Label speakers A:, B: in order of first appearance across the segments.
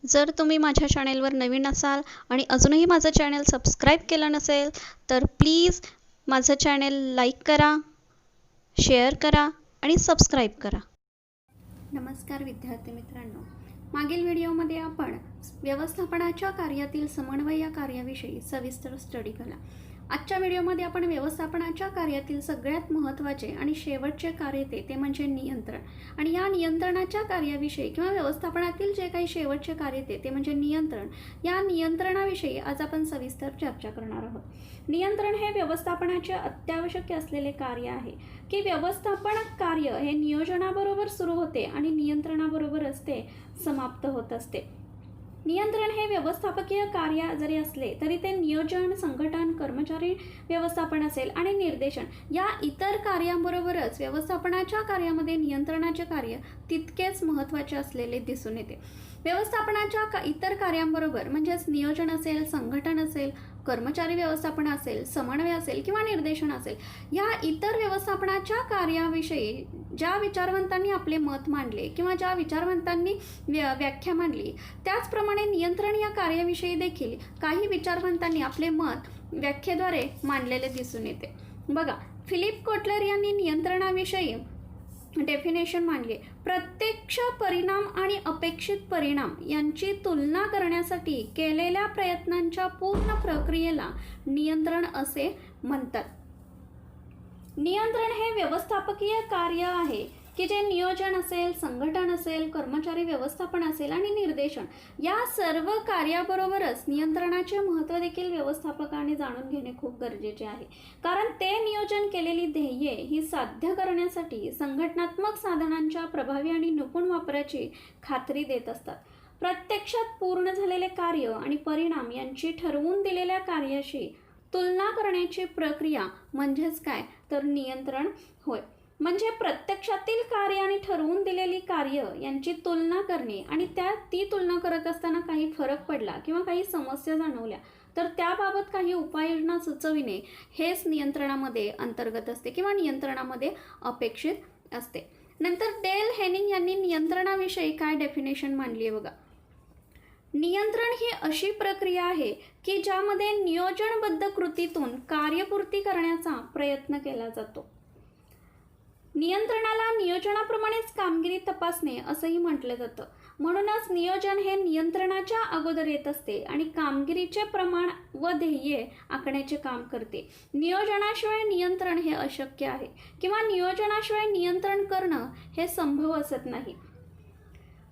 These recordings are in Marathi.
A: जर तुम्ही माझ्या चॅनेलवर नवीन असाल आणि अजूनही माझं चॅनल सबस्क्राईब केलं नसेल तर प्लीज माझं चॅनल लाईक करा, शेअर करा आणि सबस्क्राईब करा.
B: नमस्कार विद्यार्थी मित्रांनो, मागील व्हिडिओमध्ये आपण व्यवस्थापनाच्या कार्यातील समन्वय या कार्याविषयी सविस्तर स्टडी केला. आजच्या व्हिडिओमध्ये आपण व्यवस्थापनाच्या कार्यातील सगळ्यात महत्त्वाचे आणि शेवटचे कार्य येते ते म्हणजे नियंत्रण. आणि या नियंत्रणाच्या कार्याविषयी किंवा व्यवस्थापनातील जे काही शेवटचे कार्य येते ते म्हणजे नियंत्रण, या नियंत्रणाविषयी आज आपण सविस्तर चर्चा करणार आहोत. नियंत्रण हे व्यवस्थापनाचे अत्यावश्यक असलेले कार्य आहे की व्यवस्थापन कार्य हे नियोजनाबरोबर सुरू होते आणि नियंत्रणाबरोबरच ते समाप्त होत असते. नियंत्रण हे व्यवस्थापकीय कार्य जरी असले तरी ते नियोजन, संघटन, कर्मचारी व्यवस्थापन असेल आणि निर्देशन या इतर कार्यांबरोबरच व्यवस्थापनाच्या कार्यामध्ये नियंत्रणाचे कार्य तितकेच महत्त्वाचे असलेले दिसून येते. व्यवस्थापनाच्या इतर कार्यांबरोबर म्हणजेच नियोजन असेल, संघटन असेल, कर्मचारी व्यवस्थापन असेल, समन्वय असेल किंवा निर्देशन असेल, या इतर व्यवस्थापनाच्या कार्याविषयी ज्या विचारवंतांनी आपले मत मांडले किंवा ज्या विचारवंतांनी व्याख्या मांडली, त्याचप्रमाणे नियंत्रण या कार्याविषयी देखील काही विचारवंतांनी आपले मत व्याख्येद्वारे मांडलेले दिसून येते. बघा, फिलिप कोटलर यांनी नियंत्रणाविषयी डेफिनेशन मांडली. प्रत्यक्ष परिणाम आणि अपेक्षित परिणाम यांची तुलना करण्यासाठी केलेल्या प्रयत्नांच्या पूर्ण प्रक्रियेला नियंत्रण असे म्हणतात. नियंत्रण हे व्यवस्थापकीय कार्य आहे की जे नियोजन असेल, संघटन असेल, कर्मचारी व्यवस्थापन असेल आणि निर्देशन या सर्व कार्याबरोबरच नियंत्रणाचे महत्त्व देखील व्यवस्थापकाने जाणून घेणे खूप गरजेचे आहे. कारण ते नियोजन केलेली ध्येये ही साध्य करण्यासाठी संघटनात्मक साधनांच्या प्रभावी आणि निपुण वापराची खात्री देत असतात. प्रत्यक्षात पूर्ण झालेले कार्य आणि परिणाम यांची ठरवून दिलेल्या कार्याशी तुलना करण्याची प्रक्रिया म्हणजेच काय तर नियंत्रण होय. म्हणजे प्रत्यक्षातील कार्य आणि ठरवून दिलेली कार्य यांची तुलना करणे आणि ती तुलना करत असताना काही फरक पडला किंवा काही समस्या जाणवल्या तर त्याबाबत काही उपाययोजना सुचविणे हेच नियंत्रणामध्ये अंतर्गत असते किंवा नियंत्रणामध्ये अपेक्षित असते. नंतर डेल हेनिंग यांनी नियंत्रणाविषयी काय डेफिनेशन मांडली आहे बघा. नियंत्रण ही अशी प्रक्रिया आहे की ज्यामध्ये नियोजनबद्ध कृतीतून कार्यपूर्ती करण्याचा प्रयत्न केला जातो. नियंत्रणाला नियोजनाप्रमाणेच कामगिरी तपासणे असंही म्हटलं जातं. म्हणूनच नियोजन हे नियंत्रणाच्या अगोदर येत असते आणि कामगिरीचे प्रमाण व ध्येय आखण्याचे काम करते. नियोजनाशिवाय नियंत्रण हे अशक्य आहे किंवा नियोजनाशिवाय नियंत्रण करणं हे संभव असत नाही.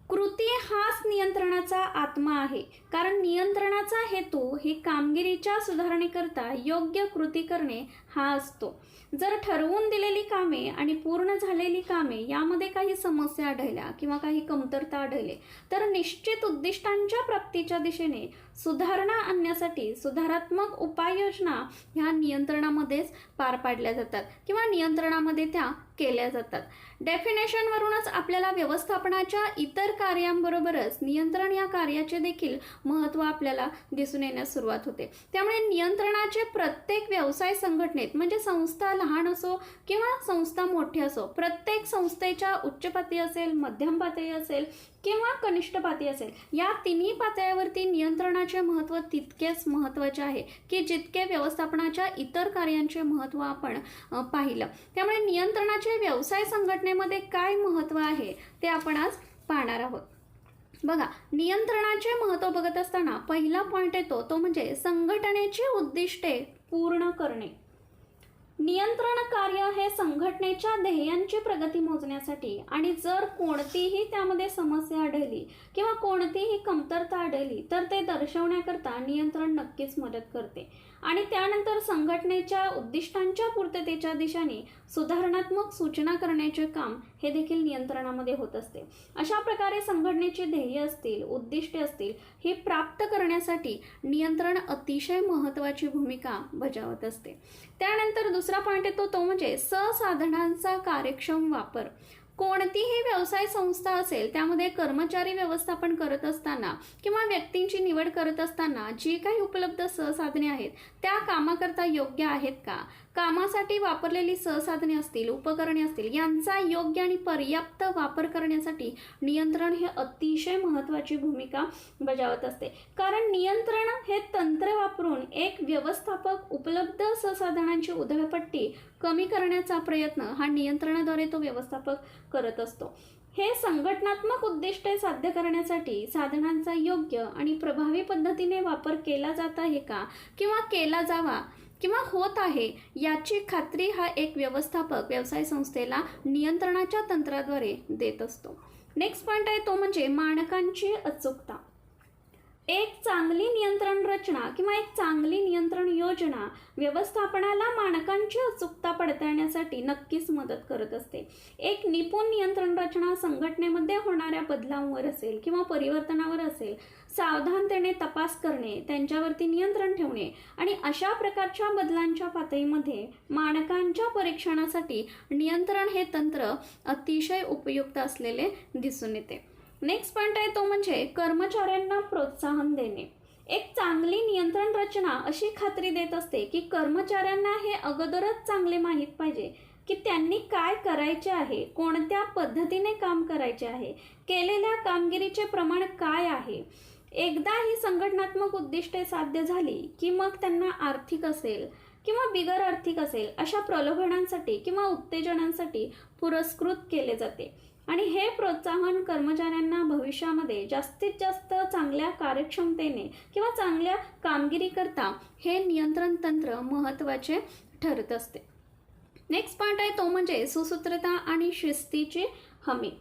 B: कृती हाच नियंत्रणाचा आत्मा आहे. कारण नियंत्रणाचा हेतू ही कामगिरीच्या सुधारणेकरता योग्य कृती करणे हा असतो. जर ठरवून दिलेली कामे आणि पूर्ण झालेली कामे यामध्ये काही समस्या आढळल्या किंवा काही कमतरता आढळले तर निश्चित उद्दिष्टांच्या प्राप्तीच्या दिशेने सुधारणा आणण्यासाठी सुधारात्मक उपाययोजना ह्या नियंत्रणामध्येच पार पाडल्या जातात किंवा नियंत्रणामध्ये त्या केल्या जातात. डेफिनेशनवरूनच आपल्याला व्यवस्थापनाच्या इतर कार्यांबरोबरच नियंत्रण या कार्याचे देखील महत्त्व आपल्याला दिसून येण्यास सुरुवात होते. त्यामुळे नियंत्रणाचे प्रत्येक व्यवसाय संघटनेत म्हणजे संस्था लहान असो किंवा संस्था मोठी असो, प्रत्येक संस्थेच्या उच्च पातळी असेल, मध्यम पातळी असेल किंवा कनिष्ठ पातळी असेल, या तिन्ही पातळ्यावरती नियंत्रणाचे महत्त्व तितकेच महत्त्वाचे आहे की जितके व्यवस्थापनाच्या इतर कार्यांचे महत्त्व आपण पाहिलं. त्यामुळे नियंत्रणाचे व्यवसाय संघटनेमध्ये काय महत्त्व आहे ते आपण आज पाहणार आहोत. बघा, नियंत्रणाचे महत्त्व बघत असताना पहिला पॉईंट येतो तो म्हणजे संघटनेची उद्दिष्टे पूर्ण करणे. नियंत्रण कार्य हे संघटनेच्या ध्येयांची प्रगती मोजण्यासाठी आणि जर कोणतीही त्यामध्ये समस्या आढळली किंवा कोणतीही कमतरता आढळली तर ते दर्शवण्याकरता नियंत्रण नक्कीच मदत करते. आणि त्यानंतर संघटनेच्या उद्दिष्टांच्या पूर्ततेच्या दिशेने सुधारणात्मक सूचना करण्याचे काम हे देखील नियंत्रणामध्ये होत असते. अशा प्रकारे संघटनेची ध्येय असतील, उद्दिष्टे असतील, हे प्राप्त करण्यासाठी नियंत्रण अतिशय महत्त्वाची भूमिका बजावत असते. त्यानंतर दुसरा पॉईंट येतो तो म्हणजे संसाधनांचा कार्यक्षम वापर. कोणतीही व्यवसाय संस्था असेल त्यामध्ये कर्मचारी व्यवस्थापन करत असताना किंवा व्यक्तींची निवड करत असताना जी काही उपलब्ध संसाधने आहेत त्या कामाकरता योग्य आहेत का, कामासाठी वापरलेली संसाधने असतील, उपकरणे असतील, यांचा योग्य आणि पर्याप्त वापर करण्यासाठी नियंत्रण हे अतिशय महत्त्वाची भूमिका बजावत असते. कारण नियंत्रण हे तंत्र वापरून एक व्यवस्थापक उपलब्ध संसाधनांची उधळपट्टी कमी करण्याचा प्रयत्न हा नियंत्रणाद्वारे तो व्यवस्थापक करत असतो. हे संघटनात्मक उद्दिष्टे साध्य करण्यासाठी साधनांचा योग्य आणि प्रभावी पद्धतीने वापर केला जात आहे का किंवा केला जावा किंवा होत आहे याची खात्री हा एक व्यवस्थापक व्यवसाय संस्थेला नियंत्रणाच्या तंत्राद्वारे देत असतो. नेक्स्ट पॉईंट आहे तो म्हणजे मानकांची अचूकता. एक चांगली नियंत्रण रचना किंवा एक चांगली नियंत्रण योजना व्यवस्थापनाला मानकांची अचूकता पडताळण्यासाठी नक्कीच मदत करत असते. एक निपुण नियंत्रण रचना संघटनेमध्ये होणाऱ्या बदलांवर असेल किंवा परिवर्तनावर असेल सावधानतेने तपास करणे, त्यांच्यावरती नियंत्रण ठेवणे आणि अशा प्रकारच्या बदलांच्या पातळीमध्ये मानकांच्या परीक्षणासाठी नियंत्रण हे तंत्र अतिशय उपयुक्त असलेले दिसून येते. नेक्स्ट पॉईंट आहे तो म्हणजे कर्मचाऱ्यांना प्रोत्साहन देणे. एक चांगली नियंत्रण रचना अशी खात्री देत असते की कर्मचाऱ्यांना हे अगोदरच चांगले माहीत पाहिजे की त्यांनी काय करायचे आहे, कोणत्या पद्धतीने काम करायचे आहे, केलेल्या कामगिरीचे प्रमाण काय आहे. एकदा ही संघटनात्मक उद्दिष्टे साध्य झाली की मग त्यांना आर्थिक असेल किंवा बिगर आर्थिक असेल अशा प्रलोभनांसाठी किंवा उत्तेजनांसाठी पुरस्कृत केले जाते आणि हे प्रोत्साहन कर्मचाऱ्यांना भविष्यामध्ये जास्तीत जास्त चांगल्या कार्यक्षमतेने किंवा चांगल्या कामगिरीकरता हे नियंत्रण तंत्र महत्त्वाचे ठरत असते. नेक्स्ट पॉईंट आहे तो म्हणजे सुसूत्रता आणि शिस्तीची हमी.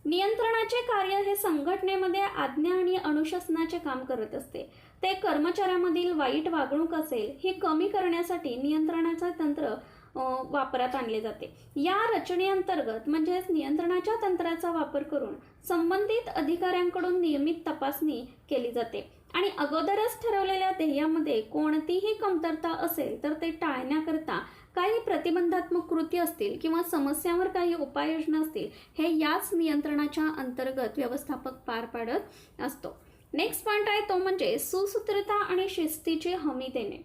B: नियंत्रणाचे कार्य हे संघटनेमध्ये आज्ञा आणि अनुशासनाचे काम करत असते. ते कर्मचाऱ्यामधील वाईट वागणूक असेल ही कमी करण्यासाठी नियंत्रणाचे तंत्र वापरात आणले जाते. या रचनेअंतर्गत म्हणजेच नियंत्रणाच्या तंत्राचा वापर करून संबंधित अधिकाऱ्यांकडून नियमित तपासणी केली जाते आणि अगोदरच ठरवलेल्या ध्येयामध्ये कोणतीही कमतरता असेल तर ते टाळण्याकरता काही प्रतिबंधात्मक कृती असतील किंवा समस्यांवर काही उपाययोजना असतील हे याच नियंत्रणाच्या अंतर्गत व्यवस्थापक पार पाडत असतो. नेक्स्ट पॉईंट आहे तो म्हणजे सुसूत्रता आणि शिस्तीची हमी देणे.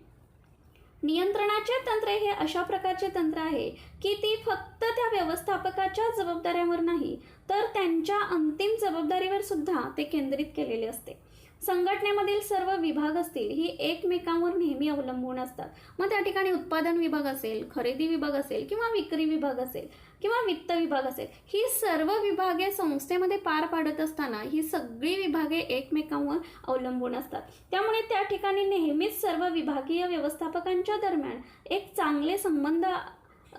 B: नियंत्रणाचे तंत्र हे अशा प्रकारचे तंत्र आहे की ती फक्त त्या व्यवस्थापकाच्या जबाबदाऱ्यावर नाही तर त्यांच्या अंतिम जबाबदारीवर सुद्धा ते केंद्रित केलेले असते. संघटनेमधील सर्व विभाग असतील ही एकमेकांवर नेहमी अवलंबून असतात. मग त्या ठिकाणी उत्पादन विभाग असेल, खरेदी विभाग असेल किंवा विक्री विभाग असेल किंवा वित्त विभाग असेल, ही सर्व विभागे संस्थेमध्ये पार पाडत असताना ही सगळी विभागे एकमेकांवर अवलंबून असतात. त्यामुळे त्या ठिकाणी नेहमीच सर्व विभागीय व्यवस्थापकांच्या दरम्यान एक चांगले संबंध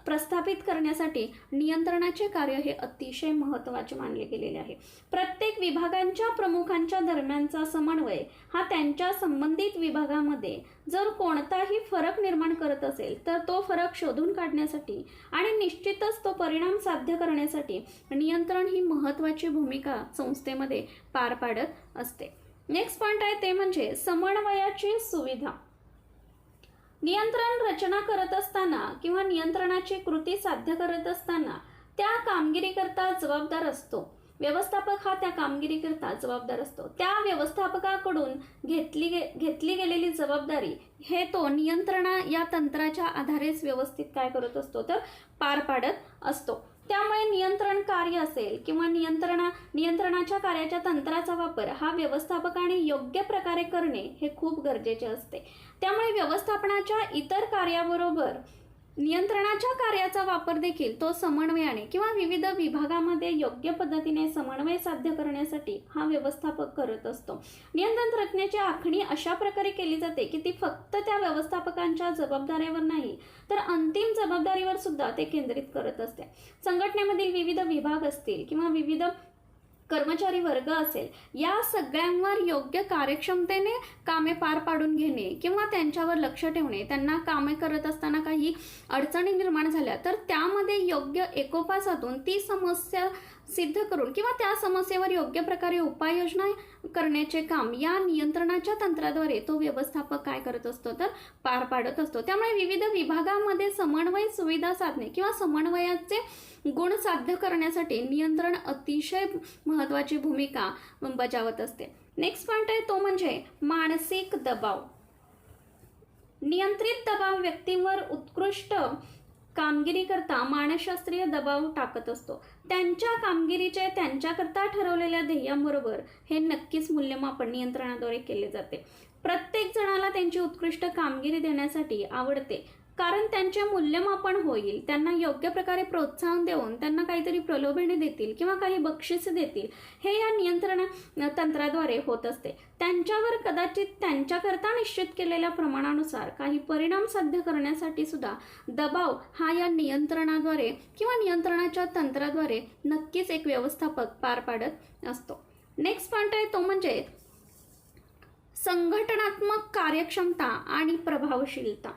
B: प्रस्थापित करण्यासाठी नियंत्रणाचे कार्य हे अतिशय महत्त्वाचे मानले गेलेले आहे. प्रत्येक विभागांच्या प्रमुखांच्या दरम्यानचा समन्वय हा त्यांच्या संबंधित विभागामध्ये जर कोणताही फरक निर्माण करत असेल तर तो फरक शोधून काढण्यासाठी आणि निश्चितच तो परिणाम साध्य करण्यासाठी नियंत्रण ही महत्त्वाची भूमिका संस्थेमध्ये पार पाडत असते. नेक्स्ट पॉईंट आहे ते म्हणजे समन्वयाची सुविधा. नियंत्रण रचना करत असताना किंवा नियंत्रणाची कृती साध्य करत असताना त्या कामगिरीकरता जबाबदार असतो. व्यवस्थापक हा त्या कामगिरीकरता जबाबदार असतो. त्या व्यवस्थापकाकडून घेतली गेलेली जबाबदारी हे तो नियंत्रणा या तंत्राच्या आधारेच व्यवस्थित काय करत असतो तर पार पाडत असतो. त्यामुळे नियंत्रण कार्य असेल किंवा नियंत्रणाच्या कार्याच्या तंत्राचा वापर हा व्यवस्थापकाने योग्य प्रकारे करणे हे खूप गरजेचे असते. त्यामुळे व्यवस्थापनाच्या इतर कार्याबरोबर नियंत्रणाच्या कार्याचा वापर देखील तो समन्वयाने किंवा विविध विभागामध्ये योग्य पद्धतीने समन्वय साध्य करण्यासाठी हा व्यवस्थापक करत असतो. नियंत्रण रचनेची आखणी अशा प्रकारे केली जाते की ती फक्त त्या व्यवस्थापकांच्या जबाबदारीवर नाही तर अंतिम जबाबदारीवर सुद्धा ते केंद्रित करत असते. संघटनेमधील विविध विभाग असतील किंवा विविध कर्मचारी वर्ग असेल या सगळ्यांवर योग्य कार्यक्षमतेने कामे पार पाडून घेणे किंवा त्यांच्यावर लक्ष ठेवणे, त्यांना कामे करत असताना काही अडचणी निर्माण झाल्या तर त्यामध्ये योग्य एकोपा साधून ती समस्या सिद्ध करून किंवा त्या समस्येवर योग्य प्रकारे उपाययोजना करण्याचे काम या नियंत्रणाच्या तंत्राद्वारे तो व्यवस्थापक काय करत असतो तर पार पाडत असतो. त्यामुळे विविध विभागांमध्ये समन्वय सुविधा साधणे किंवा समन्वयाचे गुण साध्य करण्यासाठी नियंत्रण अतिशय महत्त्वाची भूमिका बजावत असते. नेक्स्ट पॉइंट आहे तो म्हणजे मानसिक दबाव. नियंत्रित दबाव व्यक्तींवर उत्कृष्ट कामगिरी करता मानसशास्त्रीय दबाव टाकत असतो. त्यांच्या कामगिरीचे त्यांच्याकरता ठरवलेल्या ध्येयांबरोबर हे नक्कीच मूल्यमापन नियंत्रणाद्वारे केले जाते. प्रत्येक जणाला त्यांची उत्कृष्ट कामगिरी देण्यासाठी आवडते, कारण त्यांचे मूल्यमापन होईल. त्यांना योग्य प्रकारे प्रोत्साहन देऊन त्यांना काहीतरी प्रलोभने देतील किंवा काही बक्षीस देतील, हे या नियंत्रण तंत्राद्वारे होत असते. त्यांच्यावर कदाचित त्यांच्याकरता निश्चित केलेल्या प्रमाणानुसार काही परिणाम साध्य करण्यासाठी सुद्धा दबाव हा या नियंत्रणाद्वारे किंवा नियंत्रणाच्या तंत्राद्वारे नक्कीच एक व्यवस्थापक पार पाडत असतो. नेक्स्ट पॉइंट आहे तो म्हणजे संघटनात्मक कार्यक्षमता आणि प्रभावशीलता.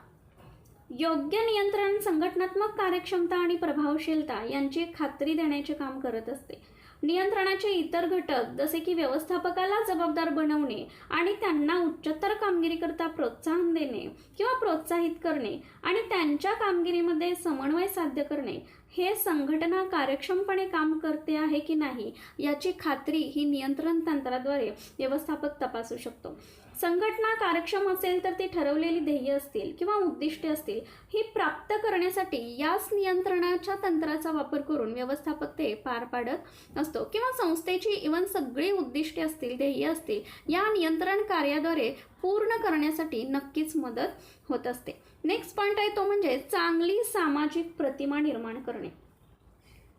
B: योग्य नियंत्रण संघटनात्मक कार्यक्षमता आणि प्रभावशीलता यांची खात्री देण्याचे काम करत असते. नियंत्रणाचे इतर घटक जसे की व्यवस्थापकाला जबाबदार बनवणे आणि त्यांना उच्चतर कामगिरीकरता प्रोत्साहन देणे किंवा प्रोत्साहित करणे आणि त्यांच्या कामगिरीमध्ये समन्वय साध्य करणे, हे संघटना कार्यक्षमपणे काम करते आहे की नाही याची खात्री ही नियंत्रण तंत्राद्वारे व्यवस्थापक तपासू शकतो. संघटना कार्यक्षम असेल तर ती ठरवलेली ध्येय असतील किंवा उद्दिष्टे असतील ही प्राप्त करण्यासाठी याच नियंत्रणाच्या तंत्राचा वापर करून व्यवस्थापक ते पार पाडत असतो किंवा संस्थेची इव्हन सगळी उद्दिष्टे असतील, ध्येय असतील, या नियंत्रण कार्याद्वारे पूर्ण करण्यासाठी नक्कीच मदत होत असते. नेक्स्ट पॉइंट आहे तो म्हणजे चांगली सामाजिक प्रतिमा निर्माण करणे.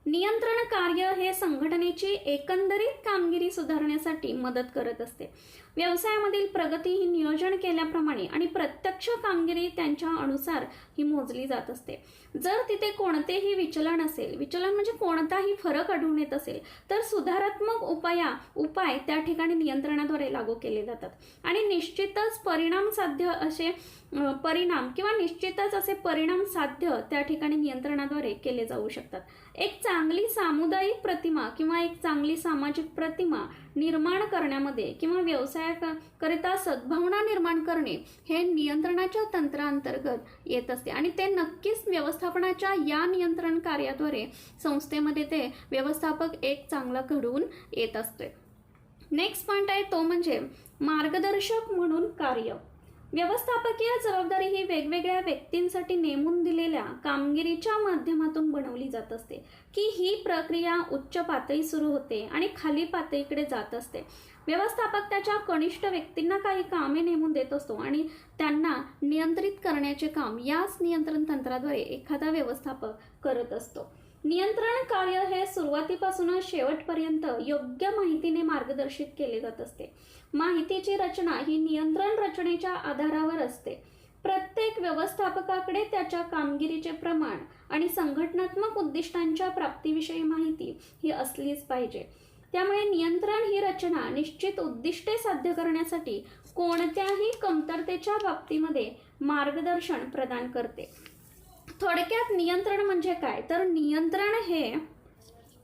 B: नियंत्रण कार्य हे संघटनेची एकंदरीत कामगिरी सुधारण्यासाठी मदत करत असते. व्यवसायामधील प्रगती ही नियोजन केल्याप्रमाणे आणि प्रत्यक्ष कामगिरी त्यांच्या अनुसार ही मोजली जात असते. जर तिथे कोणतेही विचलन असेल, विचलन म्हणजे कोणताही फरक आढळून येत असेल, तर सुधारात्मक उपाय त्या ठिकाणी नियंत्रणाद्वारे लागू केले जातात आणि निश्चितच निश्चितच असे परिणाम साध्य त्या ठिकाणी नियंत्रणाद्वारे केले जाऊ शकतात. एक चांगली सामुदायिक प्रतिमा किंवा एक चांगली सामाजिक प्रतिमा निर्माण करण्यामध्ये किंवा व्यवसायाकरिता सद्भावना निर्माण करणे हे नियंत्रणाच्या तंत्रांतर्गत येत असते आणि ते नक्कीच व्यवस्थापनाच्या या नियंत्रण कार्याद्वारे संस्थेमध्ये ते व्यवस्थापक एक चांगला घडवून येत असते. नेक्स्ट पॉइंट आहे तो म्हणजे मार्गदर्शक म्हणून कार्य. व्यवस्थापकीय जबाबदारी ही वेगवेगळ्या व्यक्तींसाठी नेमून दिलेल्या कामगिरीच्या माध्यमातून बनवली जात असते की ही प्रक्रिया उच्च पातळी सुरू होते आणि खाली पातळीकडे जात असते. व्यवस्थापक त्याच्या कनिष्ठ व्यक्तींना काही कामे नेमून देत असतो आणि त्यांना नियंत्रित करण्याचे काम याच नियंत्रण तंत्राद्वारे एखादा व्यवस्थापक करत असतो. नियंत्रण कार्य हे सुरुवातीपासूनच शेवटपर्यंत योग्य माहितीने मार्गदर्शित केले जात असते. माहितीची रचना ही नियंत्रण रचनेच्या आधारावर असते. प्रत्येक व्यवस्थापकाकडे त्याच्या कामगिरीचे प्रमाण आणि संघटनात्मक उद्दिष्टांच्या प्राप्तीविषयी माहिती ही असलीच पाहिजे. त्यामुळे नियंत्रण ही रचना निश्चित उद्दिष्टे साध्य करण्यासाठी कोणत्याही कमतरतेच्या बाबतीमध्ये मार्गदर्शन प्रदान करते. थोडक्यात नियंत्रण म्हणजे काय तर नियंत्रण हे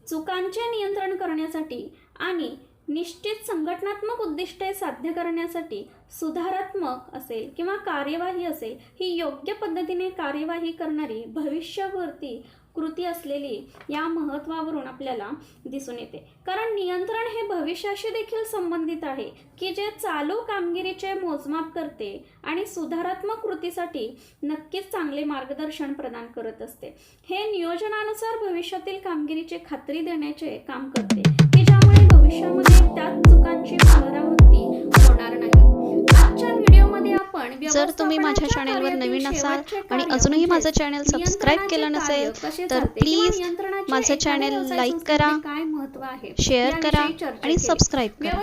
B: चुकांचे नियंत्रण करण्यासाठी आणि निश्चित संघटनात्मक उद्दिष्टे साध्य करण्यासाठी सुधारात्मक असेल किंवा कार्यवाही असेल ही योग्य पद्धतीने कार्यवाही करणारी भविष्यवर्ती कृती असलेली या महत्त्वावरून आपल्याला दिसून येते. कारण नियंत्रण हे भविष्याशी देखील संबंधित आहे की जे चालू कामगिरीचे मोजमाप करते आणि सुधारात्मक कृतीसाठी नक्कीच चांगले मार्गदर्शन प्रदान करत असते. हे नियोजनानुसार भविष्यातील कामगिरीची खात्री देण्याचे काम करते की ज्यामुळे भविष्यामध्ये त्याच चुकांची पुनरावृत्ती होणार नाही. आजच्या व्हिडिओमध्ये आपण
A: जर तुम्ही माझ्या चॅनेलवर नवीन असाल आणि अजूनही माझं चॅनल सबस्क्राईब केलं नसेल तर प्लीज माझं चॅनल लाईक करा, शेअर करा आणि सबस्क्राईब करा.